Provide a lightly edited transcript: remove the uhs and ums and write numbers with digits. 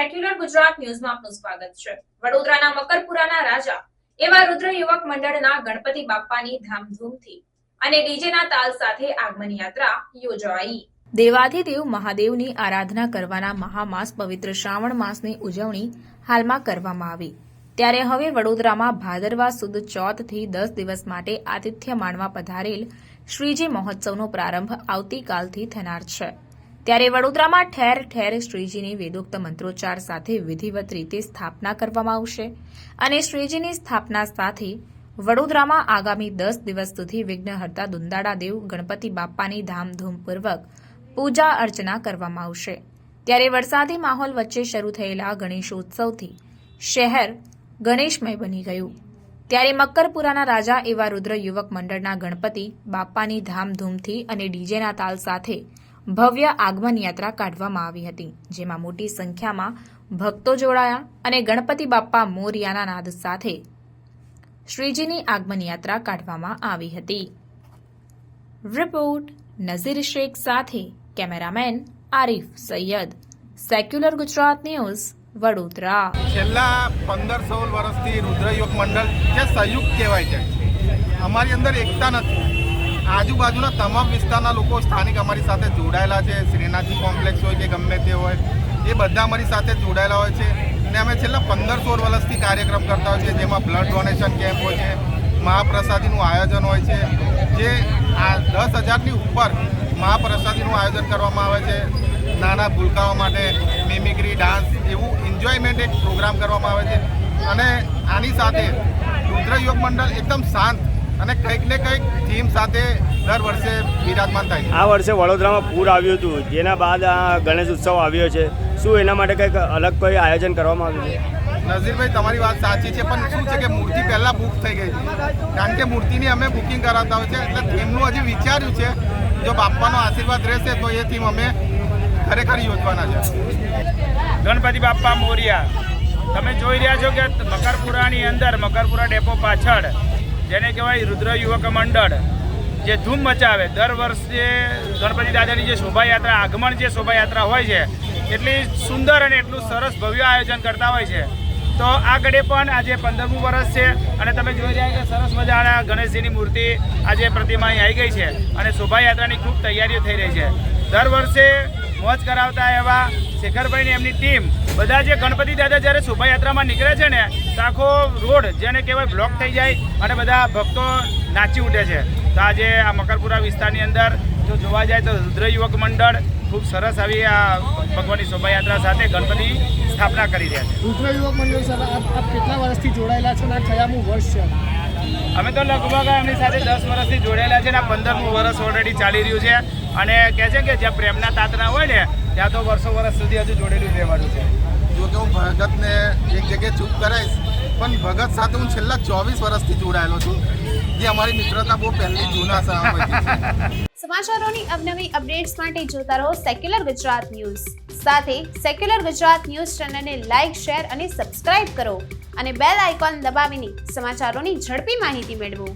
Secular Gujarat ન્યૂઝમાં આપનું સ્વાગત છે। વડોદરાના મકરપુરાના રાજા એવા રુદ્ર યુવક મંડળના ગણપતિ બાપ્પાની ધામધૂમથી અને ડીજેના તાલ સાથે આગમન યાત્રા યોજાઈ। દેવાધિદેવ મહાદેવની આરાધના કરવાના મહામાસ પવિત્ર શ્રાવણ માસની ઉજવણી હાલમાં કરવામાં આવી, ત્યારે હવે વડોદરામાં ભાદરવા સુદ ચોથથી 10 દિવસ માટે આતિથ્ય માણવા પધારેલ શ્રીજી મહોત્સવનો પ્રારંભ આવતીકાલથી થનાર છે। ત્યારે વડોદરામાં ઠેર ઠેર શ્રીજીની વેદોક્ત મંત્રોચ્ચાર સાથે વિધિવત રીતે સ્થાપના કરવામાં આવશે અને શ્રીજીની સ્થાપના સાથે વડોદરામાં આગામી 10 દિવસ સુધી વિઘ્નહર્તા દુંદાળાદેવ ગણપતિ બાપ્પાની ધામધૂમપૂર્વક પૂજા અર્ચના કરવામાં આવશે। ત્યારે વરસાદી માહોલ વચ્ચે શરૂ થયેલા ગણેશોત્સવથી શહેર ગણેશમય બની ગયું, ત્યારે મકરપુરાના રાજા એવા રુદ્ર યુવક મંડળના ગણપતિ બાપ્પાની ધામધૂમથી અને ડીજેના તાલ સાથે ભવ્ય આગમન યાત્રા કાઢવામાં આવી હતી, જેમાં મોટી સંખ્યામાં ભક્તો જોડાયા અને ગણપતિ બાપ્પા મોરિયાના નાદ સાથે શ્રીજીની આગમન યાત્રા કાઢવામાં આવી હતી। રિપોર્ટ નઝીર શેખ સાથે cameraman Arif Sayyed, secular Gujarat news, Vadodara. છેલ્લા 15-16 વર્ષથી રુદ્ર યુવક મંડળ જે સંયુક્ત કહેવાય છે, અમારી અંદર એકતા નથી। આજુબાજુના તમામ વિસ્તારના લોકો સ્થાનિક અમારી સાથે જોડાયેલા છે। શ્રીનાથજી કોમ્પ્લેક્સ હોય કે ગમે તે હોય, એ બધા અમારી સાથે જોડાયેલા હોય છે અને અમે છેલ્લા 15-16 વર્ષથી કાર્યક્રમ કરતા હોય છે, જેમાં બ્લડ ડોનેશન કેમ્પ હોય છે, મહાપ્રસાદીનું આયોજન હોય છે, જે 10,000ની ઉપર મહાપ્રસાદીનું આયોજન કરવામાં આવે છે। નાના ભૂલકાઓ માટે મિમિક્રી, ડાન્સ એવું એન્જોયમેન્ટ એક પ્રોગ્રામ કરવામાં આવે છે અને આની સાથે રુદ્ર યુવક મંડળ એકદમ શાંત અને કંઈક ને કંઈક થીમ સાથે દર વર્ષે બિરાજમાન થાય છે। આ વર્ષે વડોદરામાં પૂર આવ્યું હતું, જેના બાદ આ ગણેશ ઉત્સવ આવ્યો છે, શું એના માટે કંઈક અલગ કોઈ આયોજન કરવામાં આવ્યું છે? નઝીરભાઈ, તમારી વાત સાચી છે, પણ શું છે કે મૂર્તિ પહેલાં બુક થઈ ગઈ છે, કારણ કે મૂર્તિની અમે બુકિંગ કરાવતા હોય છે, એટલે થીમનું હજી વિચાર્યું છે। જો બાપ્પાનો આશીર્વાદ રહેશે તો એ થીમ અમે ખરેખર યોજવાના છે। ગણપતિ બાપ્પા મોરિયા, તમે જોઈ રહ્યા છો કે મકરપુરાની અંદર મકરપુરા ડેપો પાછળ જેને કહેવાય રુદ્ર યુવક મંડળ જે ધૂમ મચાવે, દર વર્ષે ગણપતિ દાદાની જે શોભાયાત્રા, આગમન જે શોભાયાત્રા હોય છે, એટલી સુંદર અને એટલું સરસ ભવ્ય આયોજન કરતા હોય છે। તો આ ઘડે પણ આજે 15મું વર્ષ છે અને તમે જોઈ રહ્યા કે સરસ મજાના ગણેશજીની મૂર્તિ આજે પ્રતિમા અહીં આવી ગઈ છે અને શોભાયાત્રાની ખૂબ તૈયારીઓ થઈ રહી છે। દર વર્ષે મોજ કરાવતા એવા શેખરભાઈની એમની ટીમ બધા જે ગણપતિ દાદા જ્યારે શોભાયાત્રામાં નીકળે છે ને, તો આખો રોડ જેને કહેવાય બ્લોક થઈ જાય અને બધા ભક્તો નાચી ઉઠે છે। તો આજે આ મકરપુરા વિસ્તારની અંદર જો જોવા જાય તો રુદ્ર યુવક મંડળ ખૂબ સરસ આવી આ ભગવાનની શોભાયાત્રા સાથે ગણપતિ સ્થાપના કરી રહ્યા છે। રુદ્ર યુવક મંડળ સાથે આપ કેટલા વર્ષથી જોડાયેલા છો અને કયામું વર્ષ છે? અમે તો લગભગ એમની સાથે 10 વર્ષથી જોડાયેલા છે ને આ 15મું વર્ષ ઓલરેડી ચાલી રહ્યું છે અને કહે છે કે જ્યાં પ્રેમના તાતના હોય ને ત્યાં તો વર્ષો વર્ષ સુધી હજુ જોડેલું રહેવાનું છે। જો કે હું ભગતને એક જગ્યાએ ચૂપ કરાવીશ, પણ ભગત સાથે હું છેલ્લા 24 વર્ષથી જોડાયેલો છું, જે અમારી મિત્રતા બહુ પહેલી જૂના સમયથી છે। સમાચારોની અવનવી અપડેટ્સ માટે જોતા રહો સેક્યુલર ગુજરાત ન્યૂઝ। સાથે સેક્યુલર ગુજરાત ન્યૂઝ ચેનલને લાઇક, શેર અને સબસ્ક્રાઇબ કરો અને બેલ આઇકોન દબાવીને સમાચારોની ઝડપી માહિતી મેળવો।